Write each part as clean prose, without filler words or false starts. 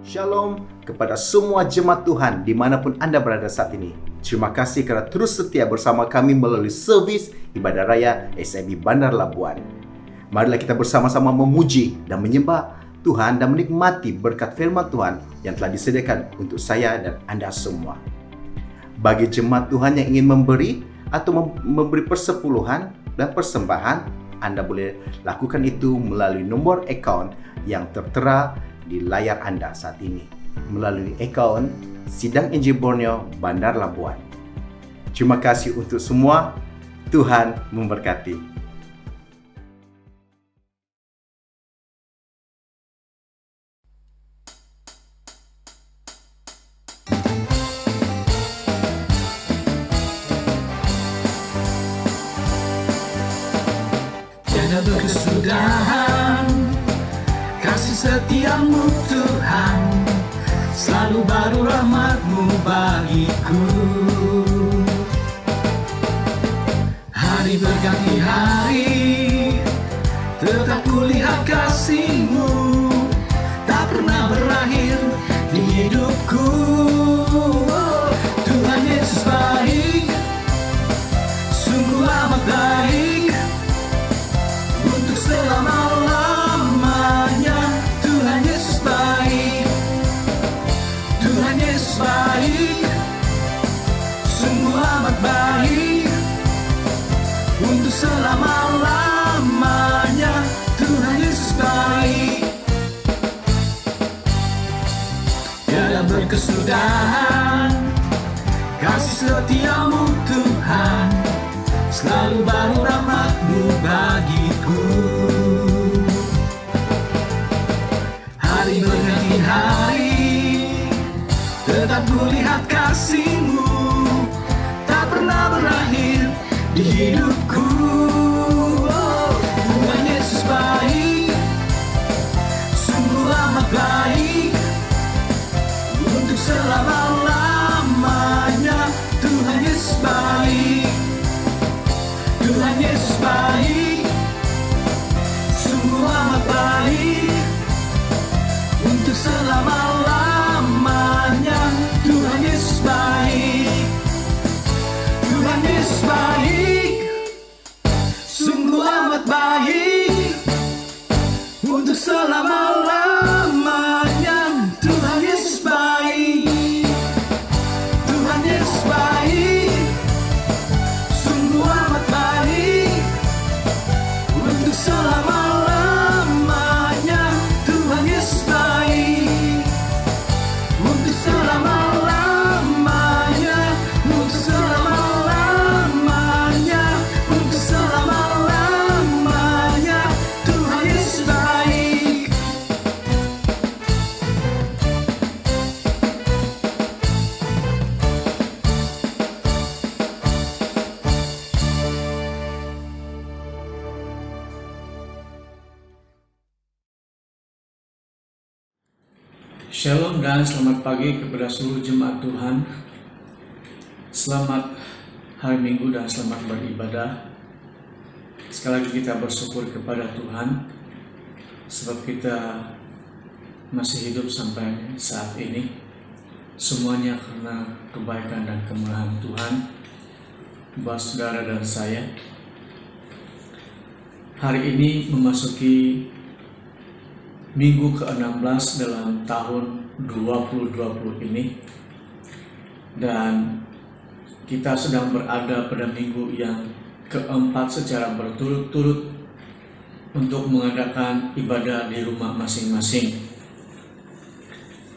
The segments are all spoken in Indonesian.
Shalom kepada semua jemaat Tuhan dimanapun Anda berada saat ini. Terima kasih karena terus setia bersama kami melalui servis Ibadah Raya SMI Bandar Labuan. Marilah kita bersama-sama memuji dan menyembah Tuhan dan menikmati berkat firman Tuhan yang telah disediakan untuk saya dan Anda semua. Bagi jemaat Tuhan yang ingin memberi atau memberi persepuluhan dan persembahan, Anda boleh lakukan itu melalui nomor account yang tertera di layar Anda saat ini, melalui account Sidang Injil Borneo Bandar Labuan. Terima kasih untuk semua. Tuhan memberkati. Tiada berkesudahan kasih setiamu Tuhan, selalu baru rahmat-Mu bagiku. Hari berganti hari, tetap kulihat kasih-Mu, tak pernah berakhir di hidupku. Tuhan Yesus baik, sungguh amat baik, untuk selama-lamanya. Tuhan Yesus baik, Tuhan Yesus baik, sungguh amat baik, untuk selama-lamanya. Tuhan Yesus baik. Tiada berkesudahan kasih setiamu Tuhan, selalu baru rahmat-Mu bagiku. Hari berganti hari, tetap kulihat kasih-Mu, tak pernah berakhir di hidupku. Tuhan Yesus baik, sungguh amat baik, untuk selama-lamanya. Tuhan Yesus baik, Tuhan Yesus baik, sungguh amat baik, untuk selama-lamanya. Tuhan Yesus baik, Tuhan Yesus baik, sungguh amat baik, untuk selama-lamanya. Tuhan Yesus baik, Tuhan Yesus baik, sungguh amat baik, untuk selama-lamanya. Tuhan Yesus baik, untuk selama-lamanya, untuk selama-lamanya, untuk selama-lamanya. Tuhan Yesus baik. Shalom dan selamat pagi kepada seluruh jemaat Tuhan. Selamat hari Minggu dan selamat beribadah. Sekali lagi kita bersyukur kepada Tuhan sebab kita masih hidup sampai saat ini. Semuanya karena kebaikan dan kemurahan Tuhan buat saudara dan saya. Hari ini memasuki Minggu ke-16 dalam tahun 2020 ini, dan kita sedang berada pada minggu yang keempat secara berturut-turut untuk mengadakan ibadah di rumah masing-masing.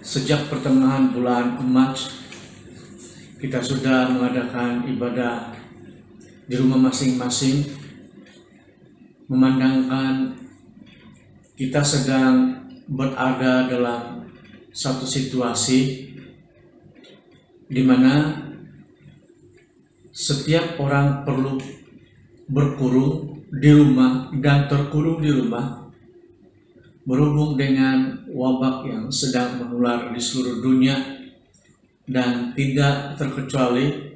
Sejak pertengahan bulan Maret, kita sudah mengadakan ibadah di rumah masing-masing, memandangkan kita sedang berada dalam satu situasi di mana setiap orang perlu berkurung di rumah dan terkurung di rumah berhubung dengan wabah yang sedang menular di seluruh dunia, dan tidak terkecuali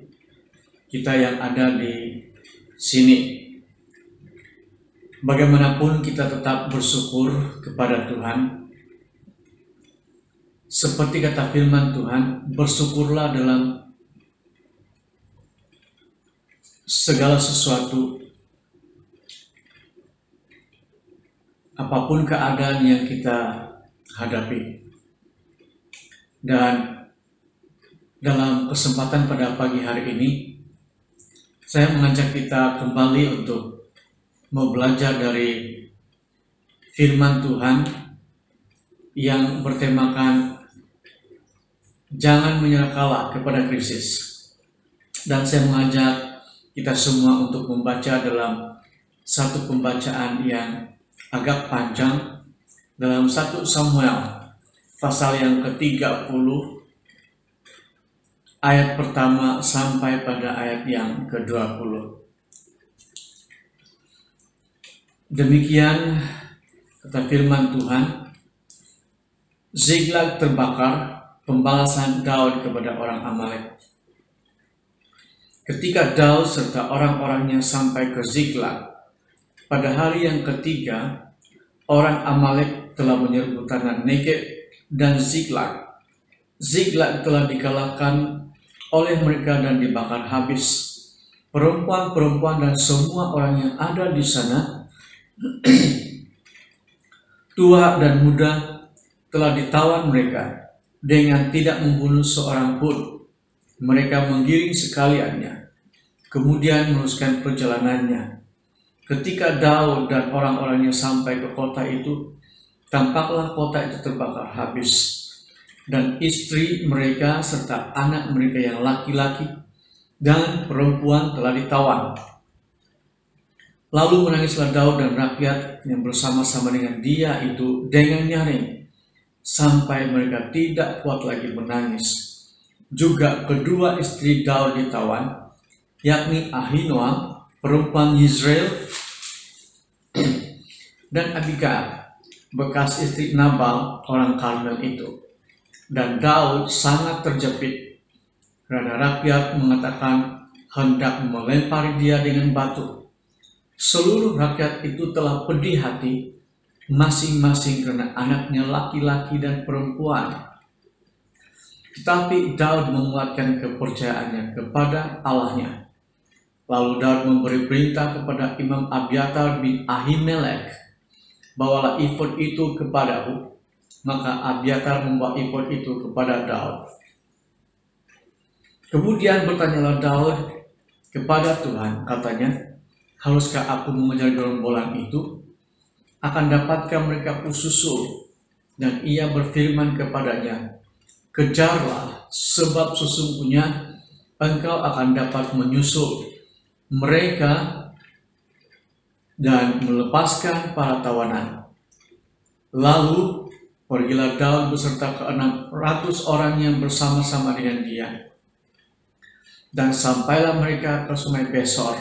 kita yang ada di sini. Bagaimanapun kita tetap bersyukur kepada Tuhan seperti kata firman Tuhan, bersyukurlah dalam segala sesuatu, apapun keadaan yang kita hadapi. Dan dalam kesempatan pada pagi hari ini, saya mengajak kita kembali untuk mau belajar dari firman Tuhan yang bertemakan jangan menyerah kalah kepada krisis. Dan saya mengajak kita semua untuk membaca dalam satu pembacaan yang agak panjang dalam 1 Samuel pasal yang ke-30 ayat pertama sampai pada ayat yang ke-20. Demikian kata firman Tuhan, Ziklag terbakar, pembalasan Daud kepada orang Amalek. Ketika Daud serta orang-orangnya sampai ke Ziklag, pada hari yang ketiga, orang Amalek telah menyerbu tanah Negeb dan Ziklag. Ziklag telah dikalahkan oleh mereka dan dibakar habis. Perempuan-perempuan dan semua orang yang ada di sana, tua dan muda, telah ditawan mereka dengan tidak membunuh seorang pun. Mereka menggiring sekaliannya, kemudian meneruskan perjalanannya. Ketika Daud dan orang-orangnya sampai ke kota itu, tampaklah kota itu terbakar habis, dan istri mereka serta anak mereka yang laki-laki dan perempuan telah ditawan. Lalu menangislah Daud dan rakyat yang bersama-sama dengan dia itu dengan nyaring, sampai mereka tidak kuat lagi menangis. Juga kedua istri Daud ditawan, yakni Ahinoam, perempuan Yizrael, dan Abigail, bekas istri Nabal, orang Karmel itu. Dan Daud sangat terjepit, karena rakyat mengatakan hendak melempari dia dengan batu. Seluruh rakyat itu telah pedih hati, masing-masing karena anaknya laki-laki dan perempuan. Tetapi Daud menguatkan kepercayaannya kepada Allahnya. Lalu Daud memberi perintah kepada Imam Abiatar bin Ahimelek, bawalah efod itu kepadaku. Maka Abiatar membawa efod itu kepada Daud. Kemudian bertanyalah Daud kepada Tuhan, katanya, haruskah aku mengejar gerombolan itu? Akan dapatkah mereka kususul? Dan ia berfirman kepadanya, kejarlah, sebab sesungguhnya engkau akan dapat menyusul mereka dan melepaskan para tawanan. Lalu pergilah Daud beserta ke-600 orang yang bersama-sama dengan dia. Dan sampailah mereka ke sungai Besor,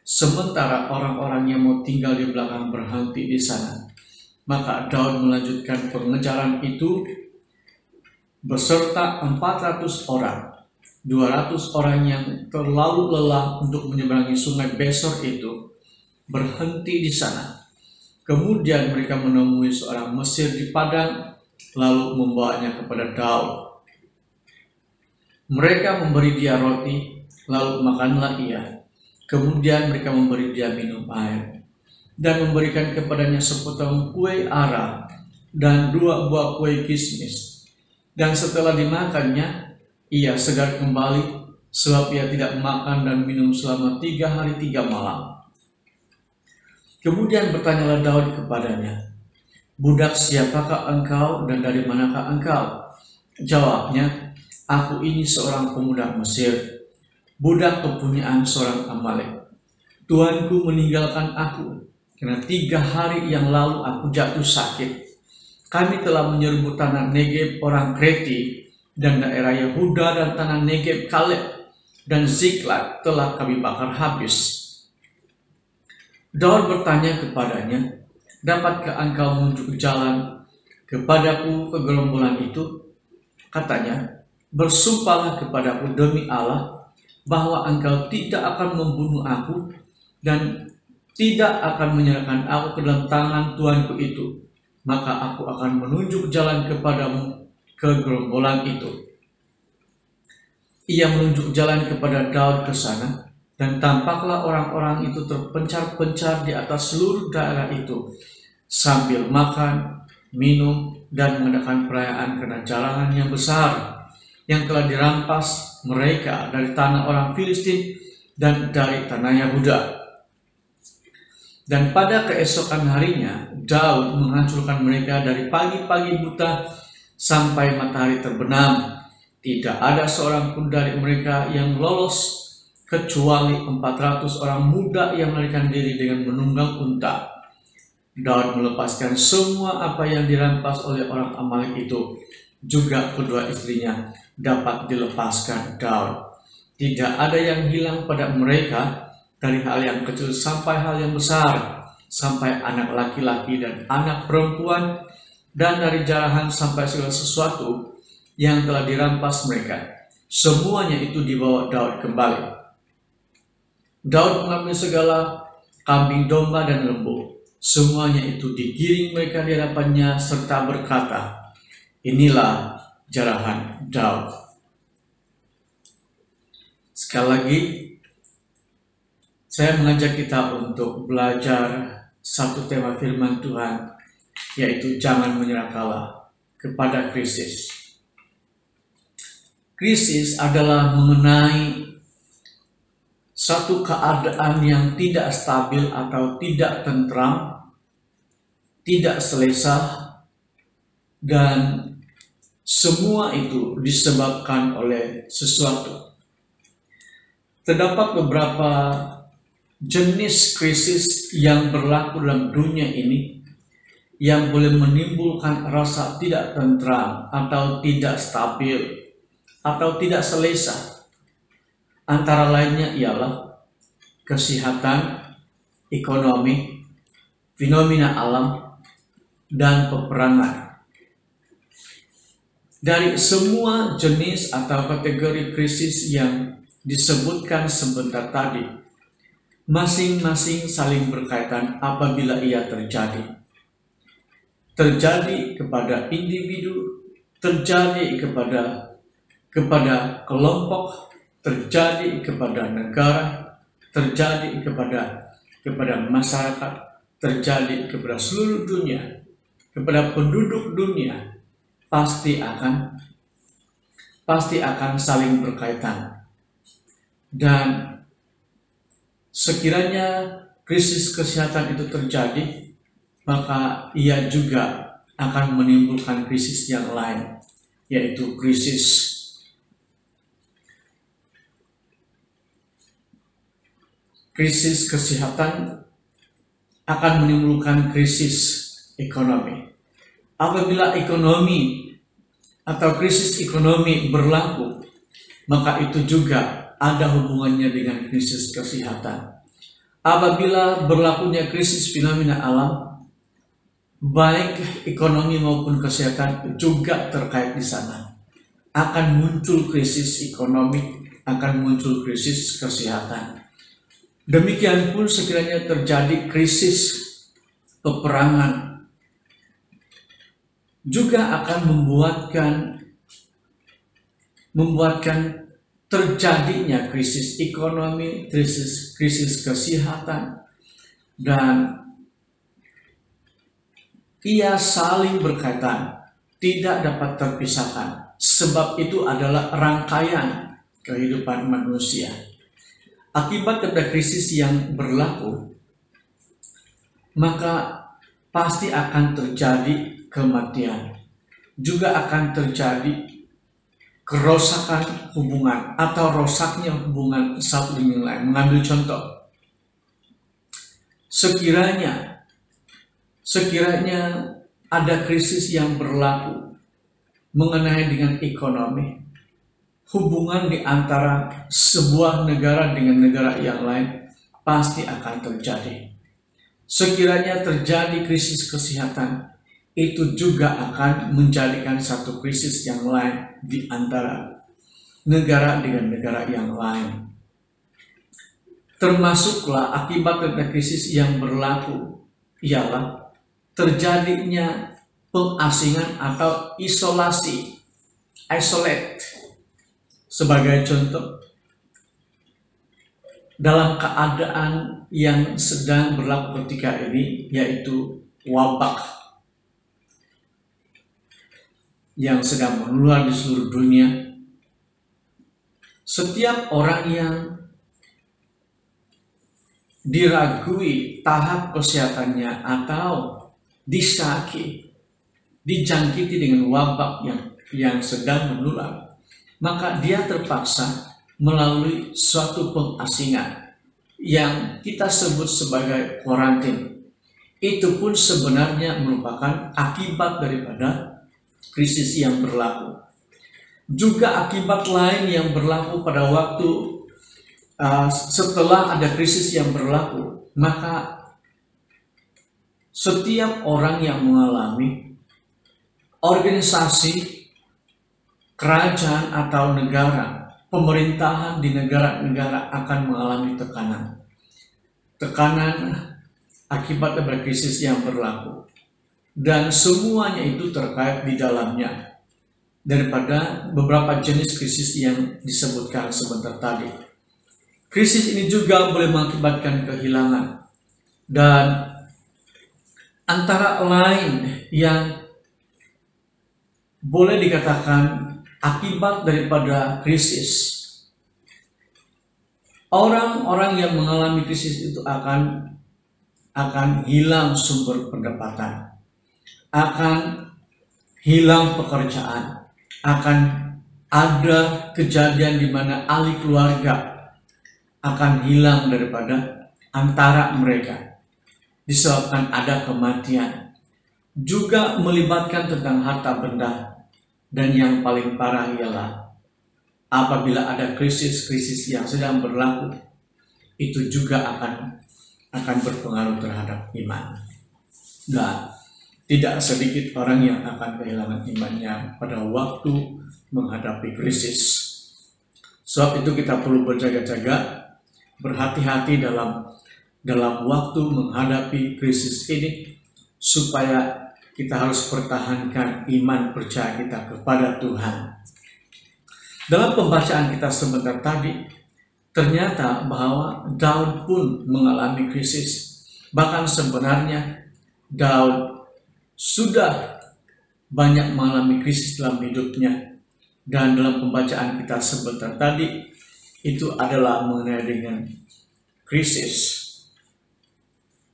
sementara orang-orang yang mau tinggal di belakang berhenti di sana. Maka Daud melanjutkan pengejaran itu beserta 400 orang. 200 orang yang terlalu lelah untuk menyeberangi sungai Besor itu berhenti di sana. Kemudian mereka menemui seorang Mesir di padang, lalu membawanya kepada Daud. Mereka memberi dia roti, lalu makanlah ia. Kemudian mereka memberi dia minum air, dan memberikan kepadanya sepotong kue ara dan 2 buah kue kismis. Dan setelah dimakannya, ia segar kembali, sebab ia tidak makan dan minum selama 3 hari 3 malam. Kemudian bertanyalah Daud kepadanya, budak siapakah engkau dan dari manakah engkau? Jawabnya, aku ini seorang pemuda Mesir, budak kepunyaan seorang Amalek. Tuanku meninggalkan aku, karena 3 hari yang lalu aku jatuh sakit. Kami telah menyerbu tanah Negeb orang Kreti, dan daerah Yehuda dan tanah Negeb Kaleb, dan Ziklag telah kami bakar habis. Daud bertanya kepadanya, dapatkah engkau menunjuk jalan kepadaku ke gerombolan itu? Katanya, bersumpahlah kepadaku demi Allah, bahwa engkau tidak akan membunuh aku, dan tidak akan menyerahkan aku ke dalam tangan tuanku itu. Maka aku akan menunjuk jalan kepadamu kegerombolan itu. Ia menunjuk jalan kepada Daud ke sana, dan tampaklah orang-orang itu terpencar-pencar di atas seluruh daerah itu, sambil makan, minum, dan mengadakan perayaan karena jarahan yang besar yang telah dirampas mereka dari tanah orang Filistin dan dari tanah Yahuda. Dan pada keesokan harinya, Daud menghancurkan mereka dari pagi-pagi buta sampai matahari terbenam. Tidak ada seorang pun dari mereka yang lolos, kecuali 400 orang muda yang melarikan diri dengan menunggang unta. Daud melepaskan semua apa yang dirampas oleh orang Amalek itu. Juga kedua istrinya dapat dilepaskan Daud. Tidak ada yang hilang pada mereka, dari hal yang kecil sampai hal yang besar, sampai anak laki-laki dan anak perempuan, dan dari jarahan sampai segala sesuatu yang telah dirampas mereka. Semuanya itu dibawa Daud kembali. Daud mengambil segala kambing domba dan lembu. Semuanya itu digiring mereka di hadapannya serta berkata, inilah jarahan Daud. Sekali lagi, saya mengajak kita untuk belajar satu tema firman Tuhan, yaitu jangan menyerah kalah kepada krisis. Krisis adalah mengenai satu keadaan yang tidak stabil atau tidak tentram, tidak selesa, dan semua itu disebabkan oleh sesuatu. Terdapat beberapa jenis krisis yang berlaku dalam dunia ini yang boleh menimbulkan rasa tidak tentram atau tidak stabil atau tidak selesa. Antara lainnya ialah kesehatan, ekonomi, fenomena alam, dan peperangan. Dari semua jenis atau kategori krisis yang disebutkan sebentar tadi, masing-masing saling berkaitan apabila ia terjadi. Terjadi kepada individu, terjadi kepada kelompok, terjadi kepada negara, terjadi kepada masyarakat, terjadi kepada seluruh dunia, kepada penduduk dunia, pasti akan saling berkaitan. Dan sekiranya krisis kesehatan itu terjadi, maka ia juga akan menimbulkan krisis yang lain, yaitu krisis kesehatan akan menimbulkan krisis ekonomi. Apabila ekonomi atau krisis ekonomi berlaku, maka itu juga ada hubungannya dengan krisis kesehatan. Apabila berlakunya krisis fenomena alam, baik ekonomi maupun kesehatan juga terkait di sana. Akan muncul krisis ekonomi, akan muncul krisis kesehatan. Demikian pun sekiranya terjadi krisis peperangan, juga akan membuatkan terjadinya krisis ekonomi, krisis kesehatan, dan ia saling berkaitan, tidak dapat terpisahkan, sebab itu adalah rangkaian kehidupan manusia. Akibat dari krisis yang berlaku, maka pasti akan terjadi kematian. Juga akan terjadi kerusakan hubungan atau rosaknya hubungan satu dengan lain. Mengambil contoh, sekiranya ada krisis yang berlaku mengenai dengan ekonomi, hubungan di antara sebuah negara dengan negara yang lain pasti akan terjadi. Sekiranya terjadi krisis kesehatan, itu juga akan menjadikan satu krisis yang lain di antara negara dengan negara yang lain. Termasuklah akibat dari krisis yang berlaku ialah terjadinya pengasingan atau isolasi isolate. Sebagai contoh, dalam keadaan yang sedang berlaku ketika ini, yaitu wabak yang sedang menular di seluruh dunia, setiap orang yang diragui tahap kesehatannya atau dijangkiti dengan wabak yang sedang menular, maka dia terpaksa melalui suatu pengasingan yang kita sebut sebagai karantina. Itu pun sebenarnya merupakan akibat daripada krisis yang berlaku. Juga akibat lain yang berlaku pada waktu setelah ada krisis yang berlaku, maka setiap orang yang mengalami organisasi, kerajaan atau negara, pemerintahan di negara-negara akan mengalami tekanan. Tekanan akibat dari krisis yang berlaku. Dan semuanya itu terkait di dalamnya daripada beberapa jenis krisis yang disebutkan sebentar tadi. Krisis ini juga boleh mengakibatkan kehilangan. Dan antara lain yang boleh dikatakan akibat daripada krisis, orang-orang yang mengalami krisis itu akan hilang sumber pendapatan, akan hilang pekerjaan, akan ada kejadian di mana ahli keluarga akan hilang daripada antara mereka disebabkan ada kematian. Juga melibatkan tentang harta benda. Dan yang paling parah ialah apabila ada krisis-krisis yang sedang berlaku, itu juga akan berpengaruh terhadap iman. Dan tidak sedikit orang yang akan kehilangan imannya pada waktu menghadapi krisis. Sebab itu kita perlu berjaga-jaga, berhati-hati dalam waktu menghadapi krisis ini, supaya kita harus pertahankan iman percaya kita kepada Tuhan. Dalam pembacaan kita sebentar tadi, ternyata bahwa Daud pun mengalami krisis. Bahkan sebenarnya Daud sudah banyak mengalami krisis dalam hidupnya. Dan dalam pembacaan kita sebentar tadi, itu adalah mengenai dengan krisis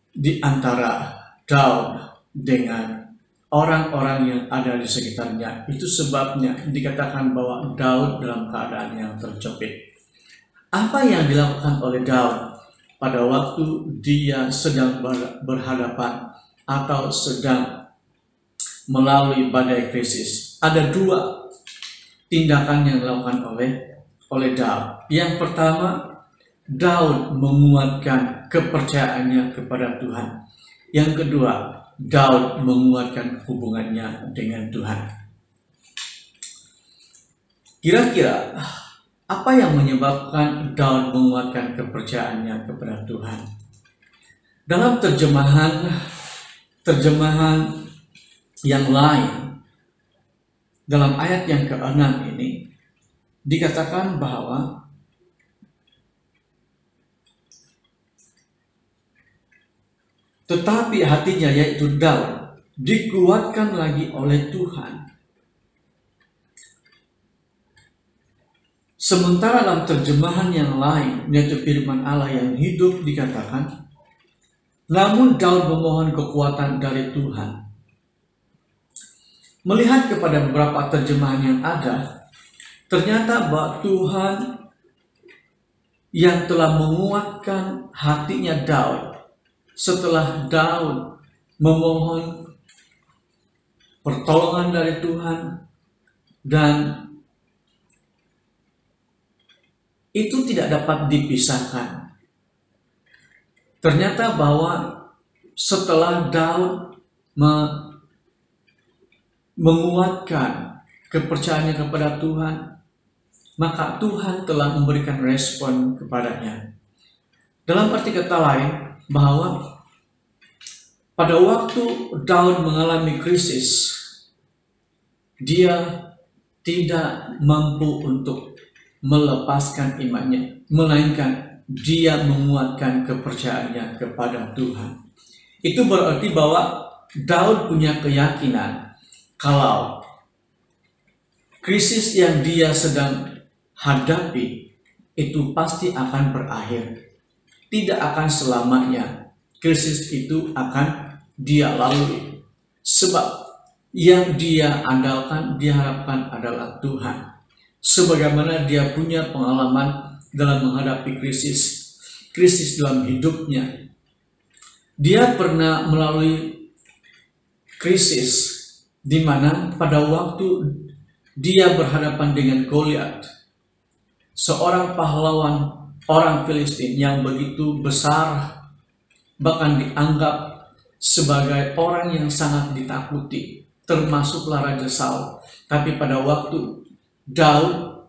di antara Daud dengan orang-orang yang ada di sekitarnya. Itu sebabnya dikatakan bahwa Daud dalam keadaan yang terjepit. Apa yang dilakukan oleh Daud pada waktu dia sedang berhadapan atau sedang melalui badai krisis? Ada dua tindakan yang dilakukan oleh Daud. Yang pertama, Daud menguatkan kepercayaannya kepada Tuhan. Yang kedua, Daud menguatkan hubungannya dengan Tuhan. Kira-kira apa yang menyebabkan Daud menguatkan kepercayaannya kepada Tuhan? Dalam terjemahan yang lain, dalam ayat yang ke-6 ini dikatakan bahwa tetapi hatinya, yaitu Daud, dikuatkan lagi oleh Tuhan. Sementara dalam terjemahan yang lain, yaitu firman Allah yang hidup, dikatakan, namun Daud memohon kekuatan dari Tuhan. Melihat kepada beberapa terjemahan yang ada, ternyata bahwa Tuhan yang telah menguatkan hatinya Daud setelah Daud memohon pertolongan dari Tuhan, dan itu tidak dapat dipisahkan. Ternyata bahwa setelah Daud menguatkan kepercayaannya kepada Tuhan, maka Tuhan telah memberikan respon kepadanya. Dalam arti kata lain, bahwa pada waktu Daud mengalami krisis, dia tidak mampu untuk melepaskan imannya, melainkan dia menguatkan kepercayaannya kepada Tuhan. Itu berarti bahwa Daud punya keyakinan kalau krisis yang dia sedang hadapi itu pasti akan berakhir. Tidak akan selamanya krisis itu akan dia lalui. Sebab yang dia andalkan, dia harapkan adalah Tuhan. Sebagaimana dia punya pengalaman dalam menghadapi krisis dalam hidupnya. Dia pernah melalui krisis di mana pada waktu dia berhadapan dengan Goliat, seorang pahlawan orang Filistin yang begitu besar, bahkan dianggap sebagai orang yang sangat ditakuti, termasuklah Raja Saul. Tapi pada waktu Daud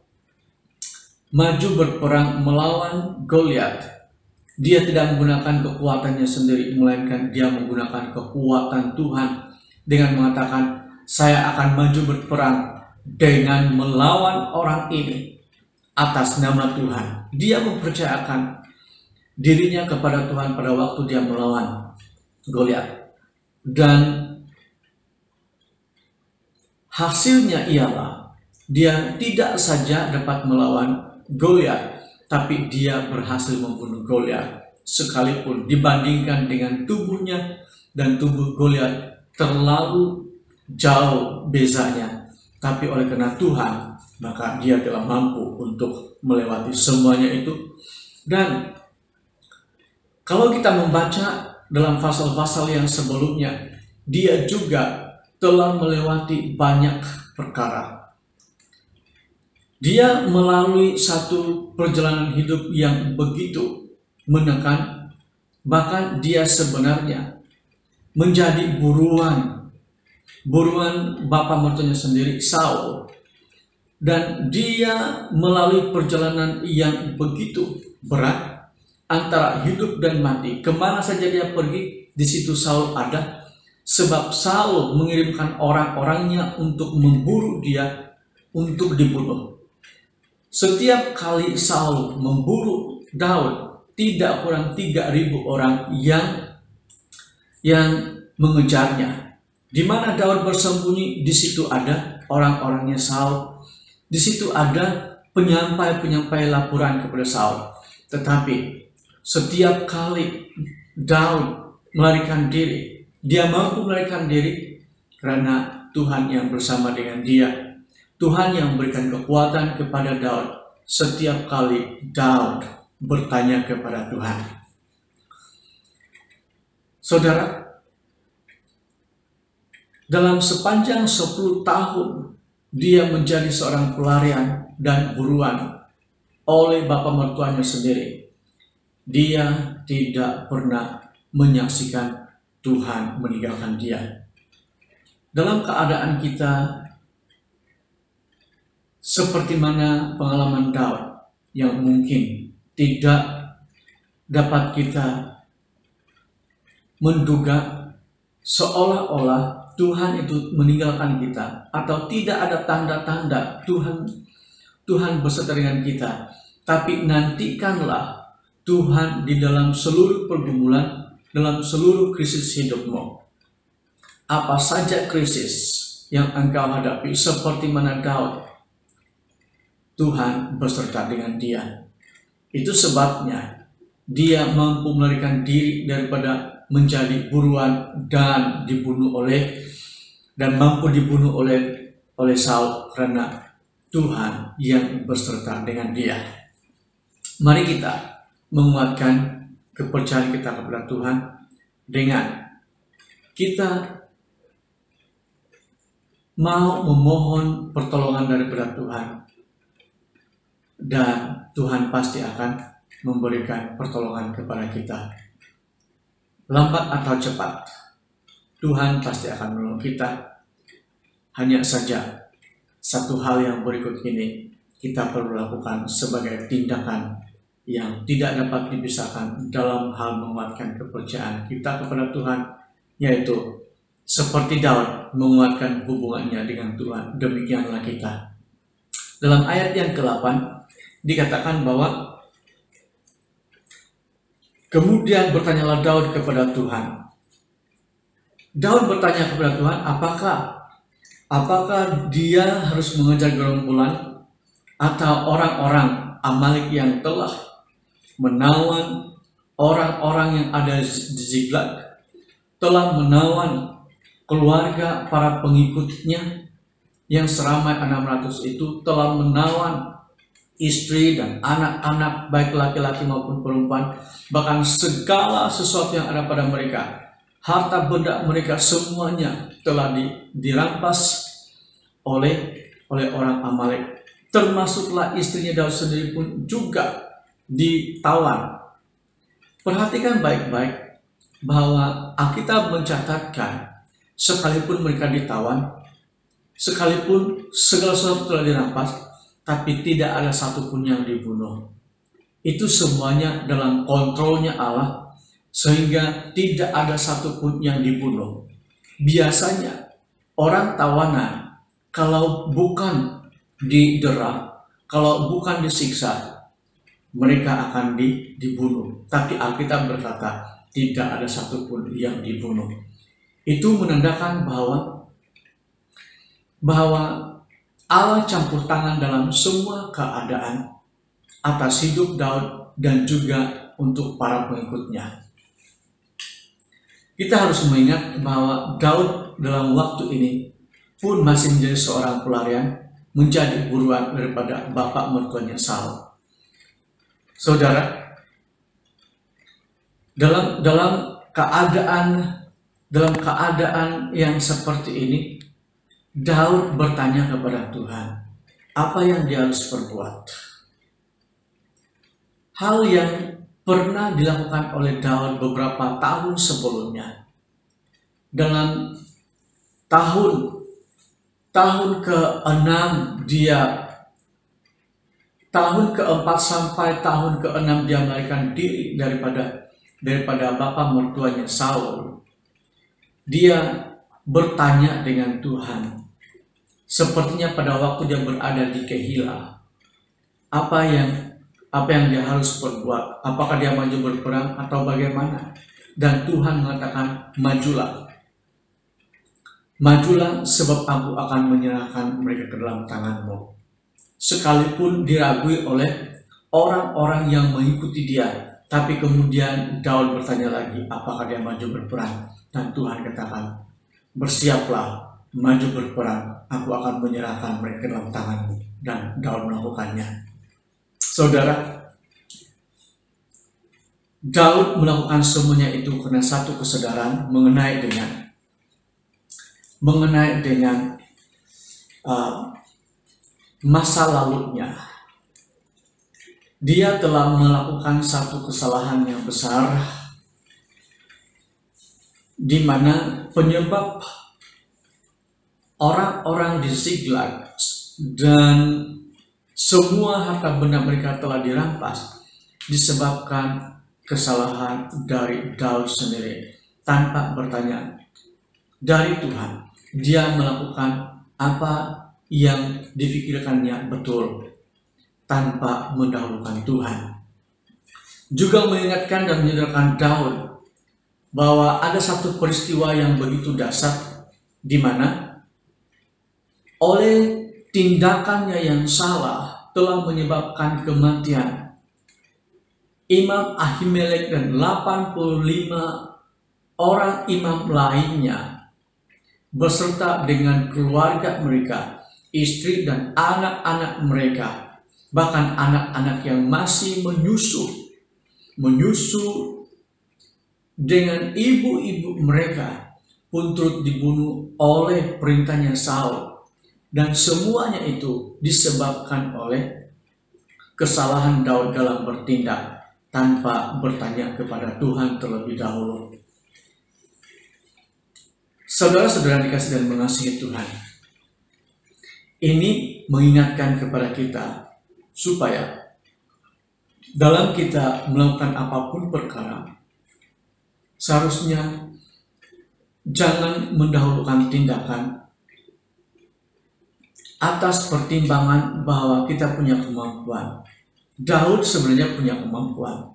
maju berperang melawan Goliat, dia tidak menggunakan kekuatannya sendiri, melainkan dia menggunakan kekuatan Tuhan dengan mengatakan, saya akan maju berperang dengan melawan orang ini atas nama Tuhan. Dia mempercayakan dirinya kepada Tuhan pada waktu dia melawan Goliat. Dan hasilnya ialah dia tidak saja dapat melawan Goliat, tapi dia berhasil membunuh Goliat. Sekalipun dibandingkan dengan tubuhnya dan tubuh Goliat terlalu jauh bezanya, tapi oleh karena Tuhan, maka dia telah mampu untuk melewati semuanya itu. Dan kalau kita membaca dalam pasal-pasal yang sebelumnya, dia juga telah melewati banyak perkara. Dia melalui satu perjalanan hidup yang begitu menekan, bahkan dia sebenarnya menjadi buruan bapa mertuanya sendiri, Saul. Dan dia melalui perjalanan yang begitu berat antara hidup dan mati. Kemana saja dia pergi, di situ Saul ada. Sebab Saul mengirimkan orang-orangnya untuk memburu dia, untuk dibunuh. Setiap kali Saul memburu Daud, tidak kurang 3.000 orang yang mengejarnya. Di mana Daud bersembunyi, di situ ada orang-orangnya Saul. Di situ ada penyampai laporan kepada Saul. Tetapi setiap kali Daud melarikan diri, dia mampu melarikan diri karena Tuhan yang bersama dengan dia. Tuhan yang memberikan kekuatan kepada Daud setiap kali Daud bertanya kepada Tuhan. Saudara, dalam sepanjang 10 tahun dia menjadi seorang pelarian dan buruan oleh bapa mertuanya sendiri. Dia tidak pernah menyaksikan Tuhan meninggalkan dia. Dalam keadaan kita seperti mana pengalaman Daud yang mungkin tidak dapat kita menduga, seolah-olah Tuhan itu meninggalkan kita, atau tidak ada tanda-tanda Tuhan beserta dengan kita. Tapi nantikanlah Tuhan di dalam seluruh pergumulan, dalam seluruh krisis hidupmu. Apa saja krisis yang engkau hadapi, seperti mana Daud, Tuhan beserta dengan dia. Itu sebabnya dia mampu melarikan diri daripada menjadi buruan dan mampu dibunuh oleh Saul karena Tuhan yang beserta dengan dia. Mari kita menguatkan kepercayaan kita kepada Tuhan dengan kita mau memohon pertolongan daripada Tuhan. Dan Tuhan pasti akan memberikan pertolongan kepada kita. Lambat atau cepat, Tuhan pasti akan menolong kita. Hanya saja, satu hal yang berikut ini kita perlu lakukan sebagai tindakan yang tidak dapat dipisahkan dalam hal menguatkan kepercayaan kita kepada Tuhan, yaitu seperti Daud menguatkan hubungannya dengan Tuhan, demikianlah kita dalam ayat yang ke-8 dikatakan bahwa kemudian bertanyalah Daud kepada Tuhan. Daud bertanya kepada Tuhan, apakah dia harus mengejar gerombolan atau orang-orang Amalek yang telah menawan orang-orang yang ada di Ziklag, telah menawan keluarga para pengikutnya yang seramai 600 itu, telah menawan istri dan anak-anak baik laki-laki maupun perempuan, bahkan segala sesuatu yang ada pada mereka, harta benda mereka semuanya telah dirampas oleh orang Amalek. Termasuklah istrinya Daud sendiri pun juga ditawan. Perhatikan baik-baik bahwa Alkitab mencatatkan sekalipun mereka ditawan, sekalipun segala sesuatu telah dirampas, tapi tidak ada satupun yang dibunuh. Itu semuanya dalam kontrolnya Allah, sehingga tidak ada satupun yang dibunuh. Biasanya orang tawanan, kalau bukan didera, kalau bukan disiksa, mereka akan dibunuh. Tapi Alkitab berkata, tidak ada satupun yang dibunuh. Itu menandakan bahwa Allah campur tangan dalam semua keadaan atas hidup Daud dan juga untuk para pengikutnya. Kita harus mengingat bahwa Daud dalam waktu ini pun masih menjadi seorang pelarian, menjadi buruan daripada bapak mertuanya Saul. Saudara, dalam keadaan yang seperti ini, Daud bertanya kepada Tuhan, apa yang dia harus perbuat? Hal yang pernah dilakukan oleh Daud beberapa tahun sebelumnya. Dalam tahun ke-6 tahun ke-4 sampai tahun ke-6 dia melarikan diri daripada bapak mertuanya Saul. Dia bertanya dengan Tuhan. Sepertinya pada waktu dia berada di Kehila, apa yang dia harus perbuat? Apakah dia maju berperang atau bagaimana? Dan Tuhan mengatakan, majulah. Majulah sebab aku akan menyerahkan mereka ke dalam tanganmu. Sekalipun diragui oleh orang-orang yang mengikuti dia, tapi kemudian Daud bertanya lagi, apakah dia maju berperang? Dan Tuhan katakan, bersiaplah, maju berperang, aku akan menyerahkan mereka ke dalam tanganmu. Dan Daud melakukannya. Saudara, Daud melakukan semuanya itu karena satu kesadaran mengenai dengan masa lalunya. Dia telah melakukan satu kesalahan yang besar, di mana penyebab orang-orang di Ziklag dan semua harta benda mereka telah dirampas disebabkan kesalahan dari Daud sendiri. Tanpa bertanya dari Tuhan, dia melakukan apa yang difikirkannya betul tanpa mendahulukan Tuhan. Juga mengingatkan dan menyadarkan Daud bahwa ada satu peristiwa yang begitu dasar, di mana oleh tindakannya yang salah telah menyebabkan kematian Imam Ahimelek dan 85 orang imam lainnya beserta dengan keluarga mereka, istri dan anak-anak mereka, bahkan anak-anak yang masih menyusu dengan ibu-ibu mereka pun turut dibunuh oleh perintahnya Saul. Dan semuanya itu disebabkan oleh kesalahan Daud dalam bertindak tanpa bertanya kepada Tuhan terlebih dahulu. Saudara-saudara dikasih dan mengasihi Tuhan, ini mengingatkan kepada kita supaya dalam kita melakukan apapun perkara, seharusnya jangan mendahulukan tindakan atas pertimbangan bahwa kita punya kemampuan. Daud sebenarnya punya kemampuan.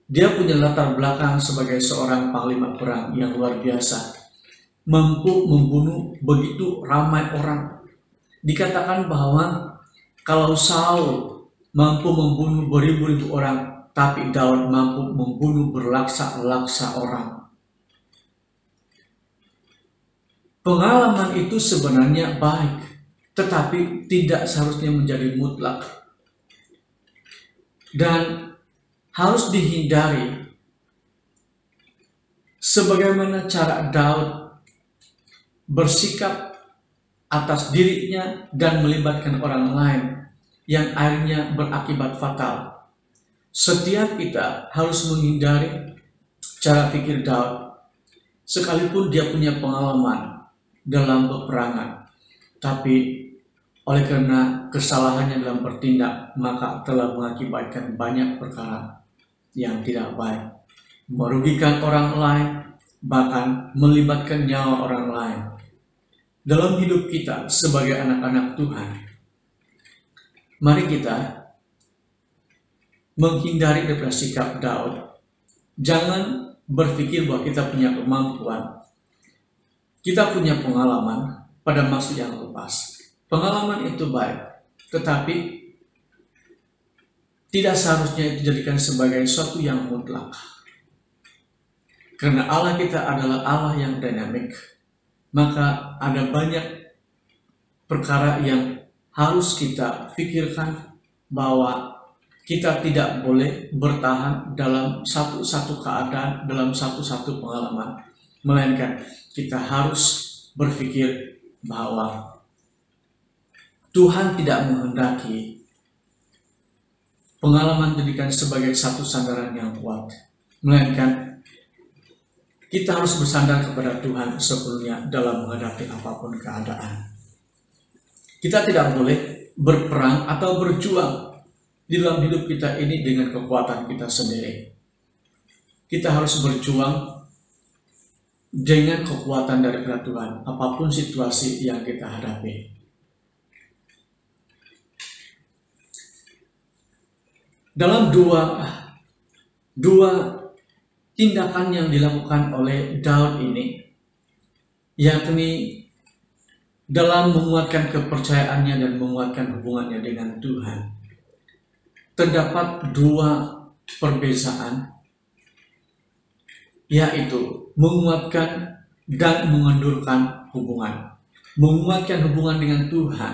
Dia punya latar belakang sebagai seorang panglima perang yang luar biasa, mampu membunuh begitu ramai orang. Dikatakan bahwa kalau Saul mampu membunuh beribu-ribu orang, tapi Daud mampu membunuh berlaksa-laksa orang. Pengalaman itu sebenarnya baik, tetapi tidak seharusnya menjadi mutlak. Dan harus dihindari sebagaimana cara Daud bersikap atas dirinya dan melibatkan orang lain yang akhirnya berakibat fatal. Setiap kita harus menghindari cara pikir Daud, sekalipun dia punya pengalaman dalam peperangan, tapi oleh karena kesalahannya dalam bertindak, maka telah mengakibatkan banyak perkara yang tidak baik, merugikan orang lain, bahkan melibatkan nyawa orang lain. Dalam hidup kita sebagai anak-anak Tuhan, mari kita menghindari daripada sikap Daud. Jangan berpikir bahwa kita punya kemampuan, kita punya pengalaman pada maksud yang lepas. Pengalaman itu baik, tetapi tidak seharusnya itu dijadikan sebagai sesuatu yang mutlak. Karena Allah kita adalah Allah yang dinamik, maka ada banyak perkara yang harus kita pikirkan, bahwa kita tidak boleh bertahan dalam satu-satu keadaan, dalam satu-satu pengalaman, melainkan kita harus berpikir bahwa Tuhan tidak menghendaki pengalaman dijadikan sebagai satu sandaran yang kuat, melainkan kita harus bersandar kepada Tuhan sepenuhnya dalam menghadapi apapun keadaan. Kita tidak boleh berperang atau berjuang di dalam hidup kita ini dengan kekuatan kita sendiri. Kita harus berjuang dengan kekuatan dari Tuhan, apapun situasi yang kita hadapi. Dalam dua tindakan yang dilakukan oleh Daud ini, yakni dalam menguatkan kepercayaannya dan menguatkan hubungannya dengan Tuhan, terdapat dua perbezaan, yaitu menguatkan dan mengendurkan hubungan. Menguatkan hubungan dengan Tuhan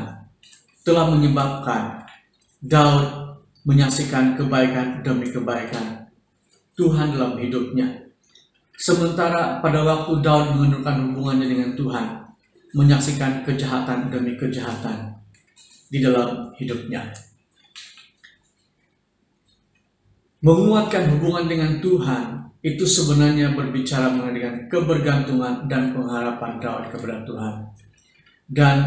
telah menyebabkan Daud menyaksikan kebaikan demi kebaikan Tuhan dalam hidupnya. Sementara pada waktu Daud mengendurkan hubungannya dengan Tuhan, menyaksikan kejahatan demi kejahatan di dalam hidupnya. Menguatkan hubungan dengan Tuhan itu sebenarnya berbicara mengenai kebergantungan dan pengharapan Daud kepada Tuhan. Dan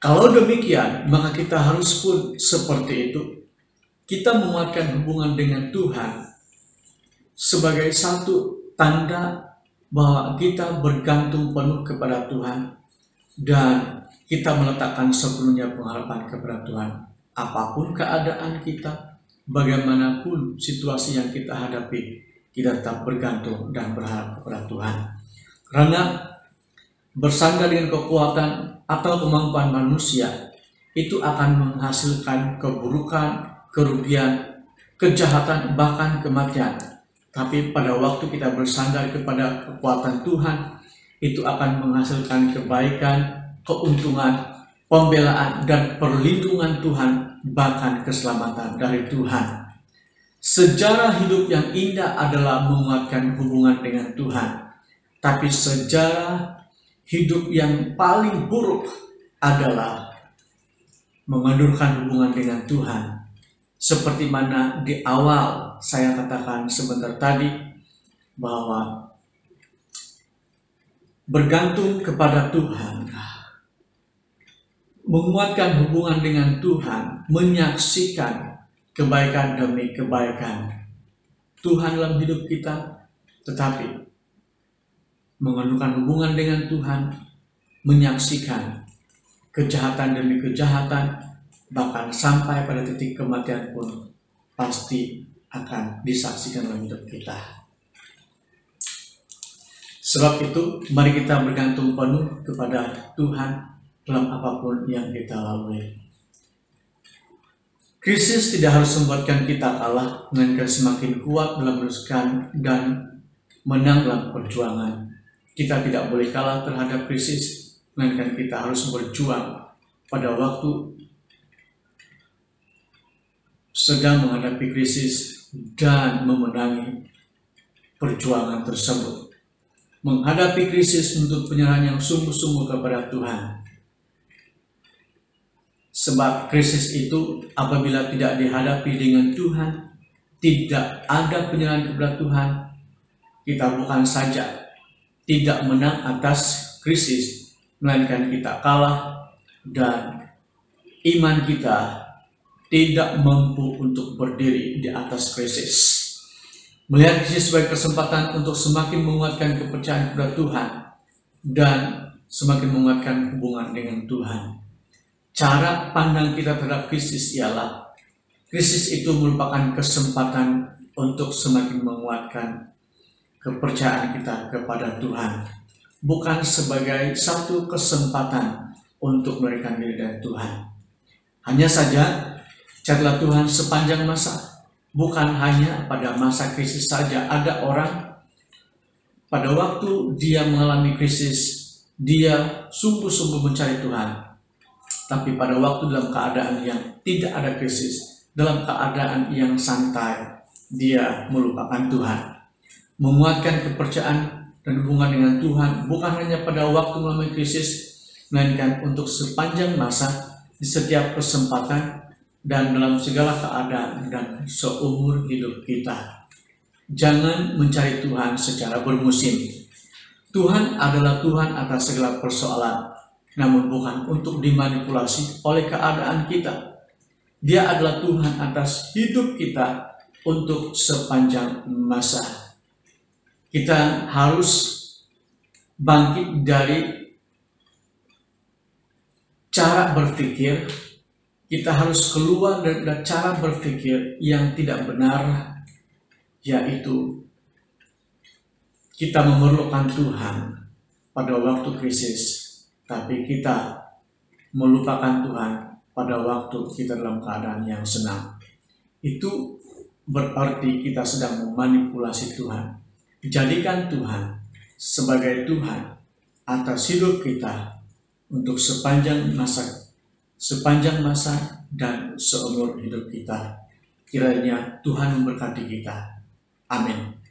kalau demikian, maka kita harus pun seperti itu. Kita menguatkan hubungan dengan Tuhan sebagai satu tanda bahwa kita bergantung penuh kepada Tuhan dan kita meletakkan sepenuhnya pengharapan kepada Tuhan. Apapun keadaan kita, bagaimanapun situasi yang kita hadapi, kita tetap bergantung dan berharap kepada Tuhan. Karena bersandar dengan kekuatan atau kemampuan manusia itu akan menghasilkan keburukan, kerugian, kejahatan, bahkan kematian. Tapi pada waktu kita bersandar kepada kekuatan Tuhan, itu akan menghasilkan kebaikan, keuntungan, pembelaan, dan perlindungan Tuhan, bahkan keselamatan dari Tuhan. Sejarah hidup yang indah adalah menguatkan hubungan dengan Tuhan. Tapi sejarah hidup yang paling buruk adalah mengendurkan hubungan dengan Tuhan. Seperti mana di awal saya katakan sebentar tadi, bahwa bergantung kepada Tuhan, menguatkan hubungan dengan Tuhan, menyaksikan kebaikan demi kebaikan Tuhan dalam hidup kita, tetapi mengendurkan hubungan dengan Tuhan, menyaksikan kejahatan demi kejahatan, bahkan sampai pada titik kematian pun pasti akan disaksikan dalam hidup kita. Sebab itu, mari kita bergantung penuh kepada Tuhan dalam apapun yang kita lalui. Krisis tidak harus membuatkan kita kalah, melainkan semakin kuat dalam meneruskan dan menang dalam perjuangan. Kita tidak boleh kalah terhadap krisis, melainkan kita harus berjuang pada waktu sedang menghadapi krisis dan memenangi perjuangan tersebut. Menghadapi krisis untuk penyerahan yang sungguh-sungguh kepada Tuhan. Sebab krisis itu apabila tidak dihadapi dengan Tuhan, tidak ada penyerahan kepada Tuhan, kita bukan saja tidak menang atas krisis, melainkan kita kalah dan iman kita tidak mampu untuk berdiri di atas krisis. Melihat krisis sebagai kesempatan untuk semakin menguatkan kepercayaan kepada Tuhan dan semakin menguatkan hubungan dengan Tuhan. Cara pandang kita terhadap krisis ialah krisis itu merupakan kesempatan untuk semakin menguatkan kepercayaan kita kepada Tuhan, bukan sebagai satu kesempatan untuk melarikan diri dari Tuhan. Hanya saja carilah Tuhan sepanjang masa, bukan hanya pada masa krisis saja. Ada orang pada waktu dia mengalami krisis, dia sungguh-sungguh mencari Tuhan. Tapi pada waktu dalam keadaan yang tidak ada krisis, dalam keadaan yang santai, dia melupakan Tuhan. Menguatkan kepercayaan dan hubungan dengan Tuhan bukan hanya pada waktu mengalami krisis, melainkan untuk sepanjang masa, di setiap kesempatan, dan dalam segala keadaan dan seumur hidup kita. Jangan mencari Tuhan secara bermusim. Tuhan adalah Tuhan atas segala persoalan, namun bukan untuk dimanipulasi oleh keadaan kita. Dia adalah Tuhan atas hidup kita untuk sepanjang masa. Kita harus bangkit dari cara berpikir, kita harus keluar dari cara berpikir yang tidak benar, yaitu kita memerlukan Tuhan pada waktu krisis, tapi kita melupakan Tuhan pada waktu kita dalam keadaan yang senang. Itu berarti kita sedang memanipulasi Tuhan. Jadikan Tuhan sebagai Tuhan atas hidup kita untuk sepanjang masa dan seumur hidup kita. Kiranya Tuhan memberkati kita. Amin.